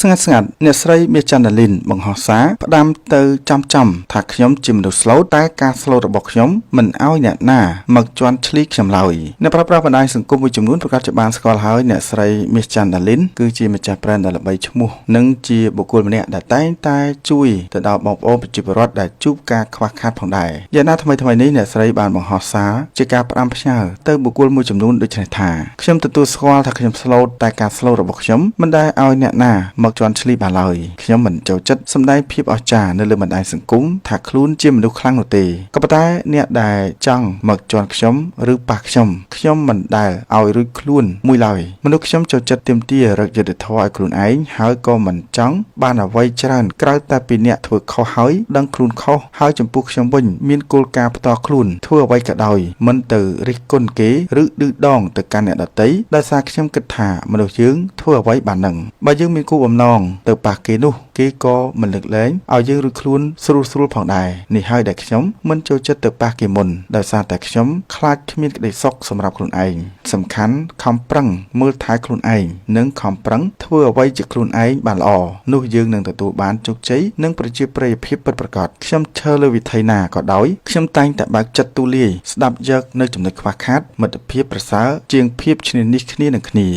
ស្ងាត់អ្នកស្រីមាសចន្ទលីនបង្ហោះសារផ្ដាំទៅចំថាខ្ញុំជាមនុស្សស្លូតតែការស្លូតរបស់ខ្ញុំមិនឲ្យអ្នកណាមកជន់ឈ្លីខ្ញុំឡើយអ្នកប្រើប្រាស់បណ្ដាញសង្គមមួយចំនួនប្រកាសជាបានស្គាល់ហើយអ្នកស្រីមាសចន្ទលីនគឺជាម្ចាស់brandដែលល្បីឈ្មោះនិងជាបុគ្គលម្នាក់ដែលតែងតែជួយទៅដល់បងប្អូនប្រជាពលរដ្ឋដែលជួបការខ្វះខាតផងដែរយ៉ាងណាថ្មីនេះអ្នកស្រីបានបង្ហោះសារជាការផ្ដាំផ្ញើទៅបុគ្គលមួយចំនួនដូចនេះថាខ្ញុំទទួលស្គាល់ថាខ្ញុំស្លូតតែការស្លូតរបស់ខ្ញុំមិនដែលឲ្យអ្នកណាមកជន់ឈ្លីបានឡើយខ្ញុំមិនចូលចិត្តសម្ដែងភាពអស្ចារ្យនៅលើបណ្ដាញសង្គមថាខ្លួនជាមនុស្សខ្លាំងនោះទេក៏ប៉ុន្តែអ្នកដែលចង់មកជន់ខ្ញុំឬប៉ះខ្ញុំមិនដែលឲ្យរួចខ្លួនមួយឡើយមនុស្សខ្ញុំចូលចិត្តទាមទាររកយុត្តិធម៌ឲ្យខ្លួនឯងហើយក៏មិនចង់បានអ្វីច្រើនក្រៅតែពីអ្នកធ្វើខុសហើយដឹងខ្លួនខុសហើយចំពោះខ្ញុំវិញមានគោលការណ៍ផ្ទាល់ខ្លួនធ្វើអ្វីក៏ដោយមិនទៅរិះគន់គេឬឌឺដងទៅកាន់អ្នកដទៃដោយសារខ្ញុំគិតថាមនុស្សយើងធ្វើអ្វីបាននឹងបើយើងមានគោលបំណងទៅប៉ះគេនោះគេក៏មិនលើកលែងឲ្យយើងរួចខ្លួនស្រួលផងដែរនេះហើយដែលខ្ញុំមិនចូលចិត្តទៅប៉ះគេមុនដោយសារតែខ្ញុំខ្លាចគ្មានក្តីសុខសម្រាប់ខ្លួនឯងសំខាន់ខំប្រឹងមើលថែខ្លួនឯងនិងខំប្រឹងធ្វើអ្វីជាខ្លួនឯងបានល្អនោះយើងនឹងទទួលបានជោគជ័យនិងប្រជាប្រិយភាពពិតប្រាកដខ្ញុំឈើលើវិធីណាក៏ដោយខ្ញុំតែងតែបើកចិត្តទូលាយស្ដាប់យកនៅចំណុចខ្វះខាតមិត្តភាពប្រសើរជាងភាពឈ្នានីសគ្នានឹងគ្នា